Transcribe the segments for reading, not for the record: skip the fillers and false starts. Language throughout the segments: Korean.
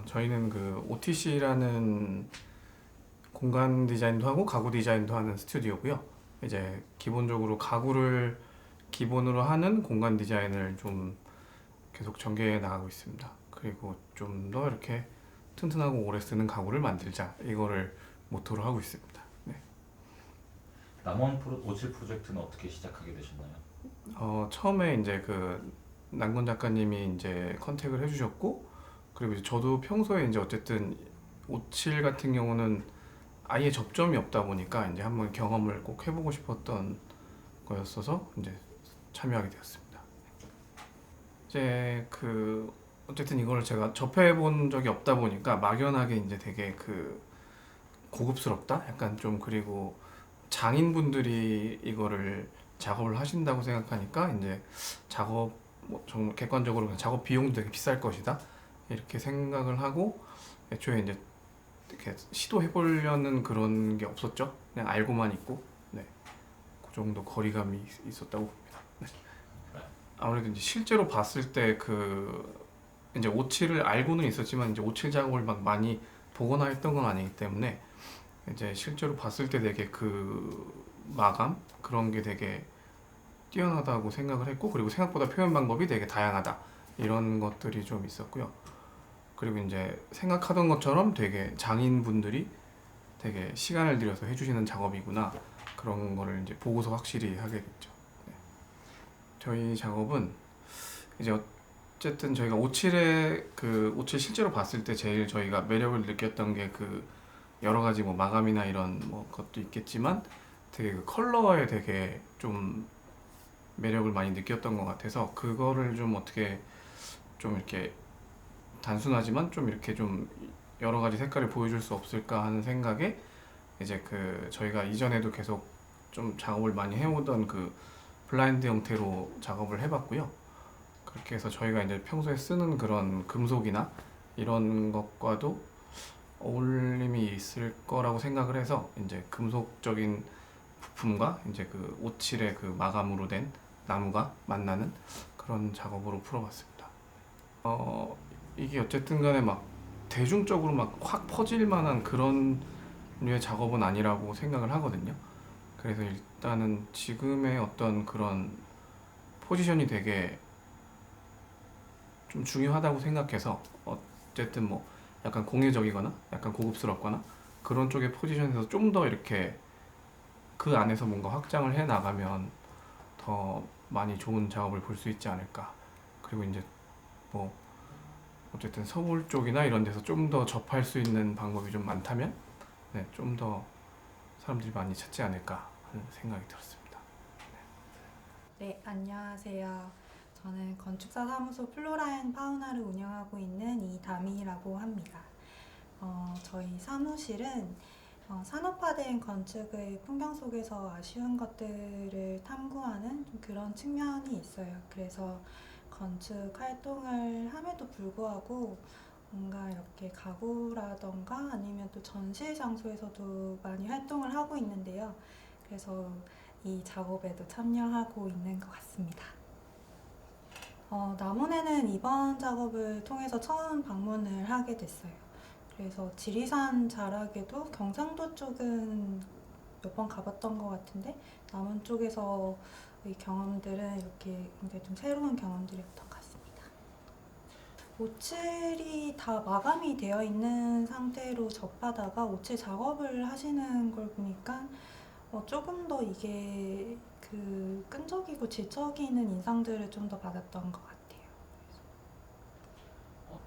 저희는 그 OTC라는 공간 디자인도 하고 가구 디자인도 하는 스튜디오고요. 이제 기본적으로 가구를 기본으로 하는 공간 디자인을 좀 계속 전개해 나가고 있습니다. 그리고 좀 더 이렇게 튼튼하고 오래 쓰는 가구를 만들자, 이거를 모토로 하고 있습니다. 네. 남원 57 프로젝트는 어떻게 시작하게 되셨나요? 처음에 이제 그 남건 작가님이 이제 컨택을 해주셨고, 그리고 이제 저도 평소에 이제 어쨌든 57 같은 경우는 아예 접점이 없다 보니까 이제 한번 경험을 꼭 해보고 싶었던 거였어서 이제 참여하게 되었습니다. 이제 그 어쨌든 이걸 제가 접해본 적이 없다 보니까 막연하게 이제 되게 그 고급스럽다? 약간 좀, 그리고 장인분들이 이거를 작업을 하신다고 생각하니까 이제 작업 뭐 정말 객관적으로 그냥 작업 비용도 되게 비쌀 것이다 이렇게 생각을 하고, 애초에 이제 이렇게 시도해 보려는 그런 게 없었죠. 그냥 알고만 있고, 네, 그 정도 거리감이 있었다고 봅니다. 네. 아무래도 이제 실제로 봤을 때 그 이제 57을 알고는 있었지만 이제 57 작업을 막 많이 보거나 했던 건 아니기 때문에 이제 실제로 봤을 때 되게 그 마감 그런 게 되게 뛰어나다고 생각을 했고, 그리고 생각보다 표현 방법이 되게 다양하다 이런 것들이 좀 있었고요. 그리고 이제 생각하던 것처럼 되게 장인분들이 되게 시간을 들여서 해주시는 작업이구나, 그런 거를 이제 보고서 확실히 하게 됐죠. 네. 저희 작업은 이제 어쨌든 저희가 57에 그 57 실제로 봤을 때 제일 저희가 매력을 느꼈던 게 그 여러 가지 뭐 마감이나 이런 뭐 것도 있겠지만 되게 그 컬러에 되게 좀 매력을 많이 느꼈던 것 같아서, 그거를 좀 어떻게 좀 이렇게 단순하지만 좀 이렇게 좀 여러 가지 색깔을 보여줄 수 없을까 하는 생각에 이제 그 저희가 이전에도 계속 좀 작업을 많이 해오던 그 블라인드 형태로 작업을 해봤고요. 그렇게 해서 저희가 이제 평소에 쓰는 그런 금속이나 이런 것과도 어울림이 있을 거라고 생각을 해서 이제 금속적인 부품과 이제 그 57의 그 마감으로 된 나무가 만나는 그런 작업으로 풀어봤습니다. 이게 어쨌든 간에 막 대중적으로 막 확 퍼질 만한 그런 류의 작업은 아니라고 생각을 하거든요. 그래서 일단은 지금의 어떤 그런 포지션이 되게 좀 중요하다고 생각해서, 어쨌든 뭐 약간 공예적이거나 약간 고급스럽거나 그런 쪽의 포지션에서 좀 더 이렇게 그 안에서 뭔가 확장을 해 나가면 더 많이 좋은 작업을 볼 수 있지 않을까. 그리고 이제 뭐 어쨌든 서울 쪽이나 이런 데서 좀 더 접할 수 있는 방법이 좀 많다면, 네, 좀 더 사람들이 많이 찾지 않을까 하는 생각이 들었습니다. 네, 안녕하세요. 저는 건축사 사무소 플로라앤 파우나를 운영하고 있는 이다미라고 합니다. 저희 사무실은 산업화된 건축의 풍경 속에서 아쉬운 것들을 탐구하는 좀 그런 측면이 있어요. 그래서 건축 활동을 함에도 불구하고 뭔가 이렇게 가구라던가 아니면 또 전시 장소에서도 많이 활동을 하고 있는데요. 그래서 이 작업에도 참여하고 있는 것 같습니다. 남원에는 이번 작업을 통해서 처음 방문을 하게 됐어요. 그래서 지리산 자락에도 경상도 쪽은 몇 번 가봤던 것 같은데 남원 쪽에서 이 경험들은 이렇게 굉장히 좀 새로운 경험들이었던 것 같습니다. 57이 다 마감이 되어 있는 상태로 접하다가 57 작업을 하시는 걸 보니까 조금 더 이게 그 끈적이고 질척이는 인상들을 좀 더 받았던 것 같아요.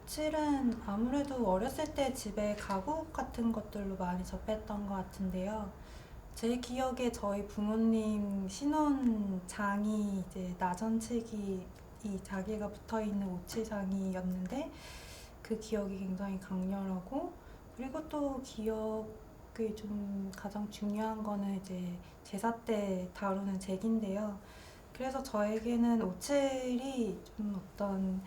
57은 아무래도 어렸을 때 집에 가구 같은 것들로 많이 접했던 것 같은데요. 제 기억에 저희 부모님 신혼장이 이제 나전치기 이 자개가 붙어있는 57장이었는데 그 기억이 굉장히 강렬하고, 그리고 또 기억이 좀 가장 중요한 거는 이제 제사 때 다루는 잭인데요. 그래서 저에게는 57이 좀 어떤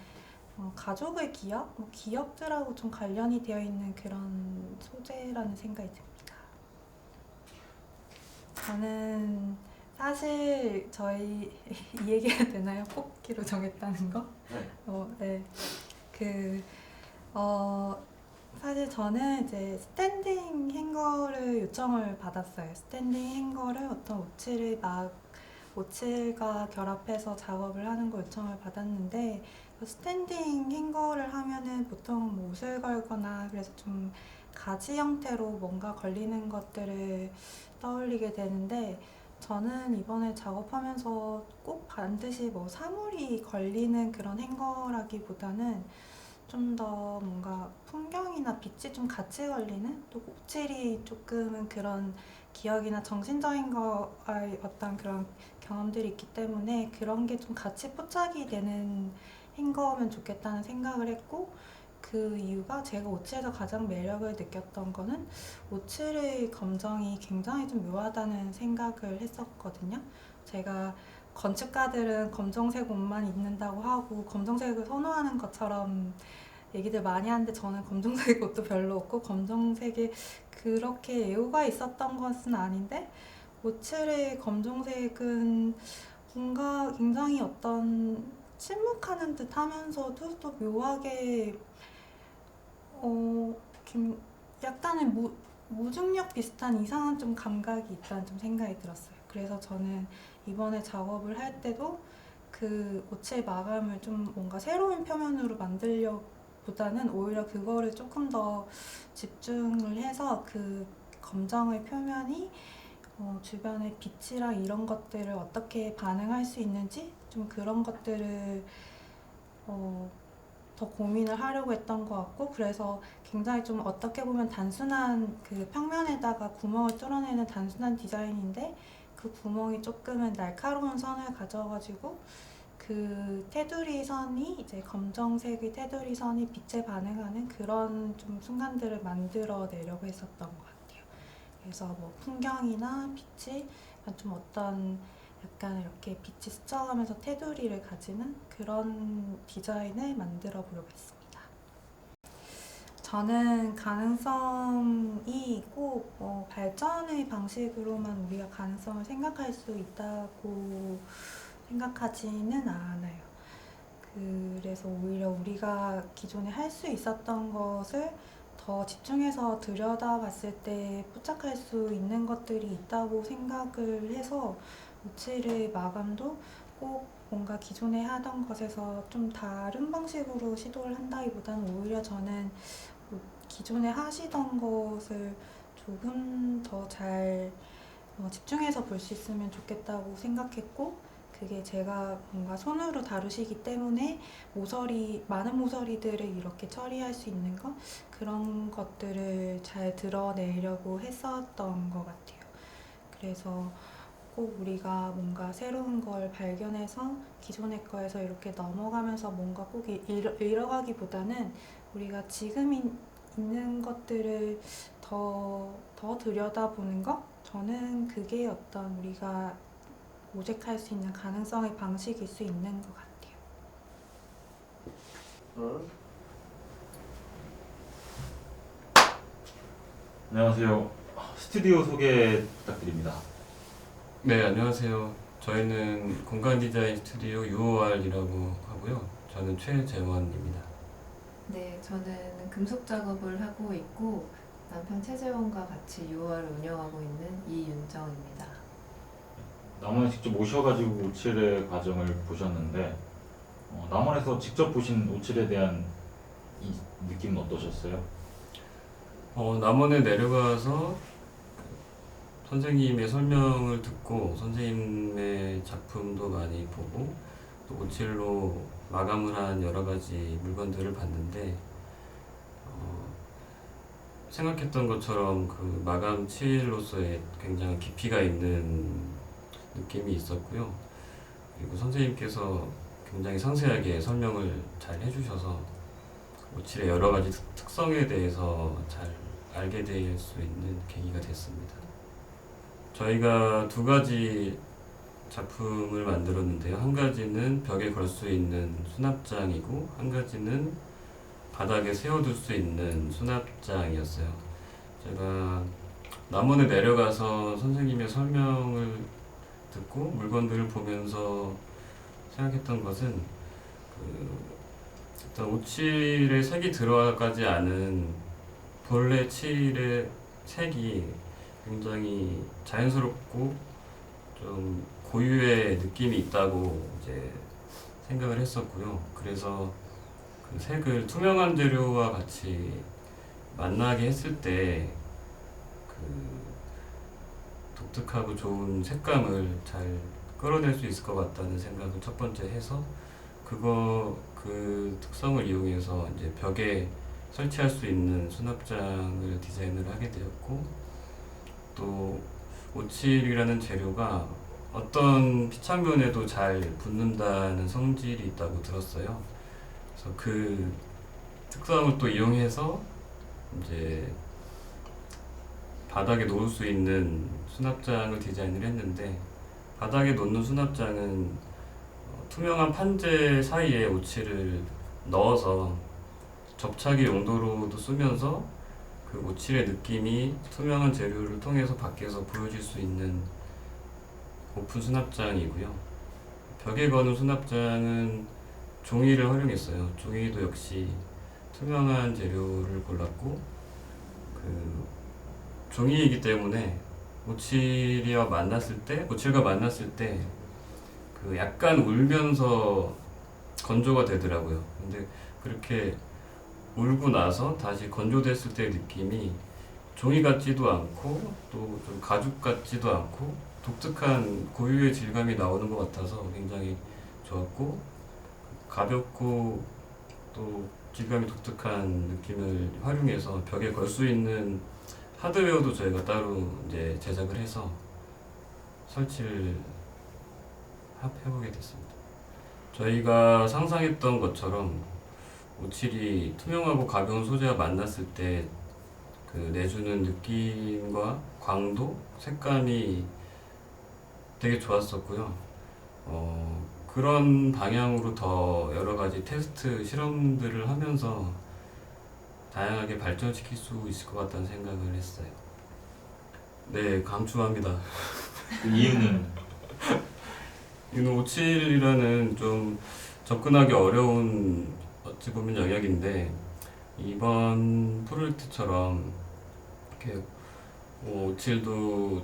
가족의 기억? 기억들하고 좀 관련이 되어 있는 그런 소재라는 생각이 듭니다. 저는 사실 저희 이 얘기해도 되나요? 뽑기로 정했다는 거? 네. 네. 그, 어, 사실 저는 이제 스탠딩 행거를 요청을 받았어요. 스탠딩 행거를 어떤 오칠과 결합해서 작업을 하는 걸 요청을 받았는데 그 스탠딩 행거를 하면은 보통 뭐 옷을 걸거나 그래서 좀 가지 형태로 뭔가 걸리는 것들을 떠올리게 되는데 저는 이번에 작업하면서 꼭 반드시 뭐 사물이 걸리는 그런 행거라기보다는 좀 더 뭔가 풍경이나 빛이 좀 같이 걸리는 또 오칠이 조금은 그런 기억이나 정신적인 거와의 어떤 그런 경험들이 있기 때문에 그런 게 좀 같이 포착이 되는 행거면 좋겠다는 생각을 했고 그 이유가 제가 오칠에서 가장 매력을 느꼈던 거는 오칠의 검정이 굉장히 좀 묘하다는 생각을 했었거든요. 제가 건축가들은 검정색 옷만 입는다고 하고 검정색을 선호하는 것처럼 얘기들 많이 하는데 저는 검정색 옷도 별로 없고 검정색에 그렇게 애호가 있었던 것은 아닌데 오칠의 검정색은 뭔가 굉장히 어떤 침묵하는 듯 하면서도 또 묘하게 어, 약간의 무중력 비슷한 이상한 좀 감각이 있다는 좀 생각이 들었어요. 그래서 저는 이번에 작업을 할 때도 그 오칠 마감을 좀 뭔가 새로운 표면으로 만들려보다는 오히려 그거를 조금 더 집중을 해서 그 검정의 표면이 주변의 빛이랑 이런 것들을 어떻게 반응할 수 있는지 좀 그런 것들을 더 고민을 하려고 했던 것 같고 그래서 굉장히 좀 어떻게 보면 단순한 그 평면에다가 구멍을 뚫어내는 단순한 디자인인데 그 구멍이 조금은 날카로운 선을 가져가지고 그 테두리 선이 이제 검정색의 테두리 선이 빛에 반응하는 그런 좀 순간들을 만들어 내려고 했었던 것 같아요. 그래서 뭐 풍경이나 빛이 좀 어떤 약간 이렇게 빛이 스쳐가면서 테두리를 가지는 그런 디자인을 만들어 보려고 했습니다. 저는 가능성이 꼭 발전의 방식으로만 우리가 가능성을 생각할 수 있다고 생각하지는 않아요. 그래서 오히려 우리가 기존에 할 수 있었던 것을 더 집중해서 들여다봤을 때 포착할 수 있는 것들이 있다고 생각을 해서 오칠의 마감도 꼭 뭔가 기존에 하던 것에서 좀 다른 방식으로 시도를 한다기보다는 오히려 저는 기존에 하시던 것을 조금 더 잘 집중해서 볼 수 있으면 좋겠다고 생각했고 그게 제가 뭔가 손으로 다루시기 때문에 많은 모서리들을 이렇게 처리할 수 있는 것 그런 것들을 잘 드러내려고 했었던 것 같아요. 그래서 꼭 우리가 뭔가 새로운 걸 발견해서 기존의 거에서 이렇게 넘어가면서 뭔가 꼭 잃어가기보다는 우리가 지금 있는 것들을 더 들여다보는 것? 저는 그게 어떤 우리가 모색할 수 있는 가능성의 방식일 수 있는 것 같아요. 안녕하세요. 스튜디오 소개 부탁드립니다. 네, 안녕하세요. 저희는 공간 디자인 스튜디오 UOR이라고 하고요. 저는 최재원입니다. 네, 저는 금속 작업을 하고 있고 남편 최재원과 같이 유호화를 운영하고 있는 이윤정입니다. 남원에 직접 오셔가지고 오칠의 과정을 보셨는데 남원에서 직접 보신 오칠에 대한 이 느낌은 어떠셨어요? 남원에 내려가서 선생님의 설명을 듣고 선생님의 작품도 많이 보고 또 오칠로 마감을 한 여러 가지 물건들을 봤는데 생각했던 것처럼 그 마감 칠로서의 굉장히 깊이가 있는 느낌이 있었고요. 그리고 선생님께서 굉장히 상세하게 설명을 잘 해주셔서 오칠의 여러 가지 특성에 대해서 잘 알게 될 수 있는 계기가 됐습니다. 저희가 두 가지 작품을 만들었는데요. 한 가지는 벽에 걸 수 있는 수납장이고 한 가지는 바닥에 세워둘 수 있는 수납장이었어요. 제가 남원에 내려가서 선생님의 설명을 듣고 물건들을 보면서 생각했던 것은 일단 오칠에 색이 들어가지 않은 본래 칠의 색이 굉장히 자연스럽고 좀 고유의 느낌이 있다고 이제 생각을 했었고요. 그래서 그 색을 투명한 재료와 같이 만나게 했을 때 그 독특하고 좋은 색감을 잘 끌어낼 수 있을 것 같다는 생각을 첫 번째 해서 그 특성을 이용해서 이제 벽에 설치할 수 있는 수납장을 디자인을 하게 되었고, 또 오칠이라는 재료가 어떤 피창면에도 잘 붙는다는 성질이 있다고 들었어요. 그래서 그 특성을 또 이용해서 이제 바닥에 놓을 수 있는 수납장을 디자인을 했는데, 바닥에 놓는 수납장은 투명한 판재 사이에 오칠을 넣어서 접착의 용도로도 쓰면서 그 오칠의 느낌이 투명한 재료를 통해서 밖에서 보여질 수 있는 오픈 수납장이고요. 벽에 거는 수납장은 종이를 활용했어요. 종이도 역시 투명한 재료를 골랐고, 그 종이이기 때문에 오칠과 만났을 때 그 약간 울면서 건조가 되더라고요. 근데 그렇게 울고 나서 다시 건조됐을 때의 느낌이 종이 같지도 않고 또 좀 가죽 같지도 않고 독특한 고유의 질감이 나오는 것 같아서 굉장히 좋았고, 가볍고 또 질감이 독특한 느낌을 활용해서 벽에 걸 수 있는 하드웨어도 저희가 따로 이제 제작을 해서 설치를 해보게 됐습니다. 저희가 상상했던 것처럼 오칠이 투명하고 가벼운 소재와 만났을 때 그 내주는 느낌과 광도, 색감이 되게 좋았었고요. 그런 방향으로 더 여러 가지 테스트 실험들을 하면서 다양하게 발전시킬 수 있을 것 같다는 생각을 했어요. 네, 강추합니다. 그 이유는 이는 오칠이라는 좀 접근하기 어려운 어찌 보면 영역인데, 이번 프로젝트처럼 이렇게 오칠도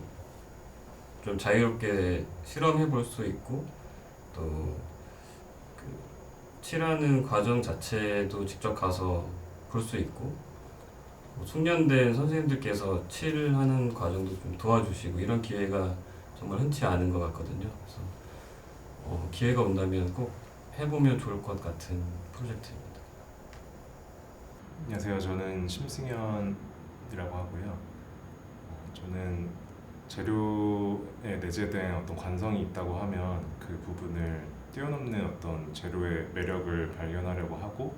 좀 자유롭게 실험해 볼 수 있고, 또 그 칠하는 과정 자체도 직접 가서 볼 수 있고, 숙련된 선생님들께서 칠하는 과정도 좀 도와주시고, 이런 기회가 정말 흔치 않은 것 같거든요. 그래서 기회가 온다면 꼭 해보면 좋을 것 같은 프로젝트입니다. 안녕하세요. 저는 심승현이라고 하고요. 저는 재료에 내재된 어떤 관성이 있다고 하면 그 부분을 뛰어넘는 어떤 재료의 매력을 발견하려고 하고,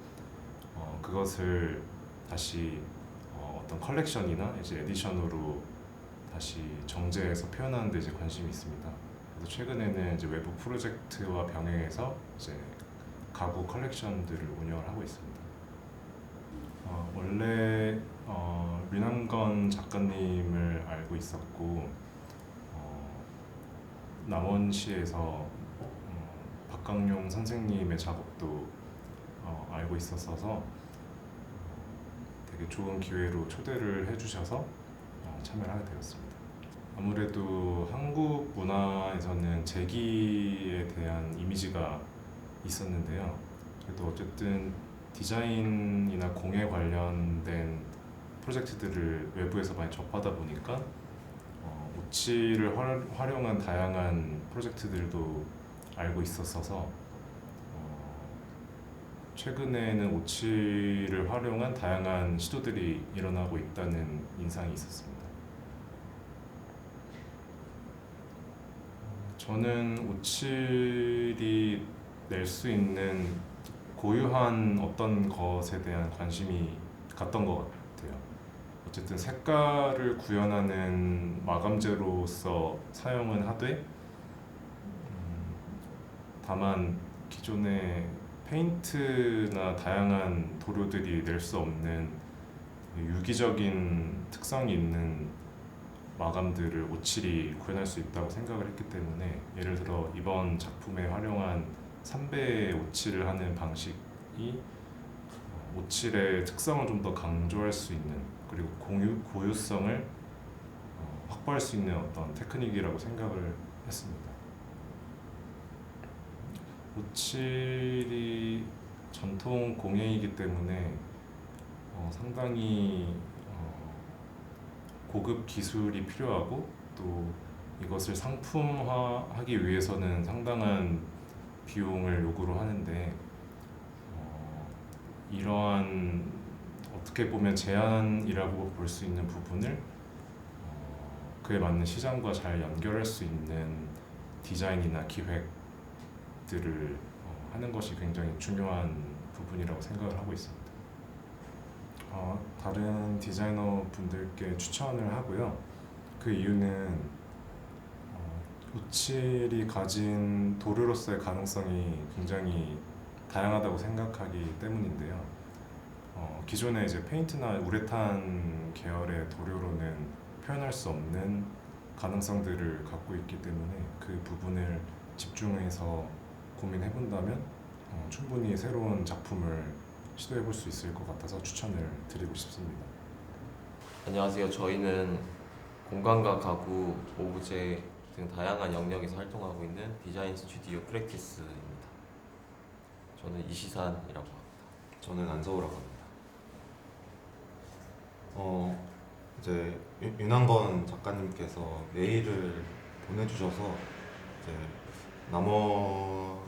그것을 다시 어떤 컬렉션이나 이제 에디션으로 다시 정제해서 표현하는 데 이제 관심이 있습니다. 그래서 최근에는 이제 외부 프로젝트와 병행해서 이제 가구 컬렉션들을 운영을 하고 있습니다. 원래 류남건 작가님을 알고 있었고, 남원시에서 박강용 선생님의 작업도 알고 있었어서 되게 좋은 기회로 초대를 해주셔서 참여를 하게 되었습니다. 아무래도 한국 문화에서는 제기에 대한 이미지가 있었는데요. 그래도 어쨌든 디자인이나 공예 관련된 프로젝트들을 외부에서 많이 접하다 보니까 오칠을 활용한 다양한 프로젝트들도 알고 있었어서 최근에는 오칠을 활용한 다양한 시도들이 일어나고 있다는 인상이 있었습니다. 저는 오칠이 낼 수 있는 고유한 어떤 것에 대한 관심이 갔던 것 같아요. 어쨌든 색깔을 구현하는 마감재로서 사용은 하되, 다만 기존의 페인트나 다양한 도료들이 낼 수 없는 유기적인 특성이 있는 마감들을 오칠이 구현할 수 있다고 생각을 했기 때문에, 예를 들어 이번 작품에 활용한 3배 오칠을 하는 방식이 오칠의 특성을 좀 더 강조할 수 있는, 그리고 고유성을 확보할 수 있는 어떤 테크닉이라고 생각을 했습니다. 오칠이 전통 공예이기 때문에 상당히 고급 기술이 필요하고, 또 이것을 상품화하기 위해서는 상당한 비용을 요구를 하는데, 이러한 어떻게 보면 제한이라고 볼 수 있는 부분을 그에 맞는 시장과 잘 연결할 수 있는 디자인이나 기획들을 하는 것이 굉장히 중요한 부분이라고 생각을 하고 있습니다. 다른 디자이너 분들께 추천을 하고요. 그 이유는 오칠이 가진 도료로서의 가능성이 굉장히 다양하다고 생각하기 때문인데요. 기존의 이제 페인트나 우레탄 계열의 도료로는 표현할 수 없는 가능성들을 갖고 있기 때문에 그 부분을 집중해서 고민해 본다면 충분히 새로운 작품을 시도해 볼 수 있을 것 같아서 추천을 드리고 싶습니다. 안녕하세요. 저희는 공간과 가구, 오브제 등 다양한 영역에서 활동하고 있는 디자인 스튜디오 프랙티스입니다. 저는 이시산이라고 합니다. 저는 안서우라고 합니다. 이제 윤한건 작가님께서 메일을 보내주셔서 이제 남원에서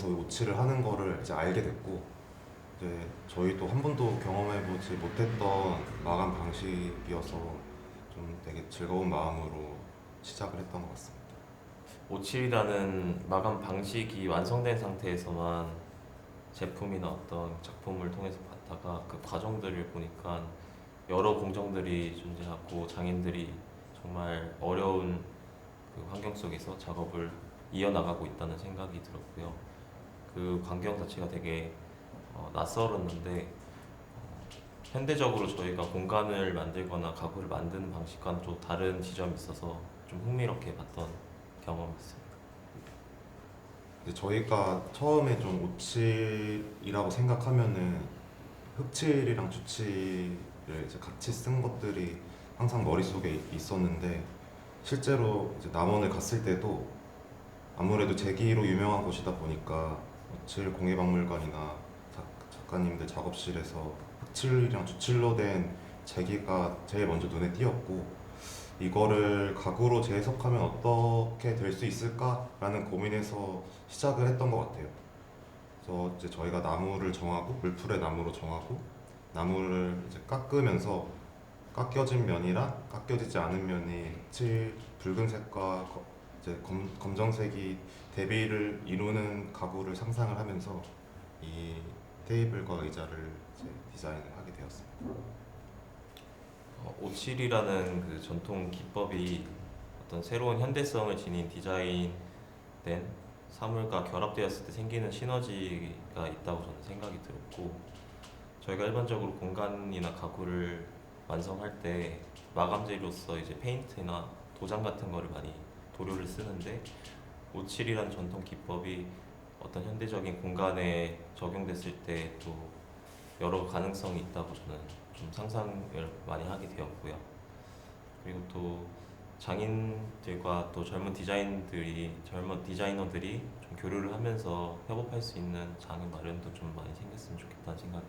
오칠을 하는 거를 이제 알게 됐고, 이제 저희도 한 번도 경험해보지 못했던 마감 방식이어서 좀 되게 즐거운 마음으로 시작을 했던 것 같습니다. 오칠이라는 마감 방식이 완성된 상태에서만 제품이나 어떤 작품을 통해서 봤다가 그 과정들을 보니까 여러 공정들이 존재하고 장인들이 정말 어려운 그 환경 속에서 작업을 이어나가고 있다는 생각이 들었고요. 그 광경 자체가 되게 낯설었는데 현대적으로 저희가 공간을 만들거나 가구를 만드는 방식과는 좀 다른 지점이 있어서 좀 흥미롭게 봤던 경험이었습니다. 근데 저희가 처음에 좀 오칠이라고 생각하면은 흑칠이랑 주칠을 이제 같이 쓴 것들이 항상 머릿속에 있었는데, 실제로 이제 남원을 갔을 때도 아무래도 제기로 유명한 곳이다 보니까 오칠 공예박물관이나 작가님들 작업실에서 흑칠이랑 주칠로 된 제기가 제일 먼저 눈에 띄었고, 이거를 가구로 재해석하면 어떻게 될 수 있을까라는 고민에서 시작을 했던 것 같아요. 그래서 이제 저희가 나무를 정하고, 물풀의 나무로 정하고, 나무를 이제 깎으면서 깎여진 면이랑 깎여지지 않은 면이 흑칠 붉은색과 이제 검정색이 대비를 이루는 가구를 상상을 하면서 이 테이블과 의자를 이제 디자인을 하게 되었습니다. 오칠이라는 그 전통 기법이 어떤 새로운 현대성을 지닌 디자인된 사물과 결합되었을 때 생기는 시너지가 있다고 저는 생각이 들었고, 저희가 일반적으로 공간이나 가구를 완성할 때 마감재로서 이제 페인트나 도장 같은 거를 많이 도료를 쓰는데, 오칠이라는 전통 기법이 어떤 현대적인 공간에 적용됐을 때 또 여러 가능성이 있다고 저는 좀 상상을 많이 하게 되었고요. 그리고 또 장인들과 또 젊은 디자이너들이 좀 교류를 하면서 협업할 수 있는 장의 마련도 좀 많이 생겼으면 좋겠다는 생각이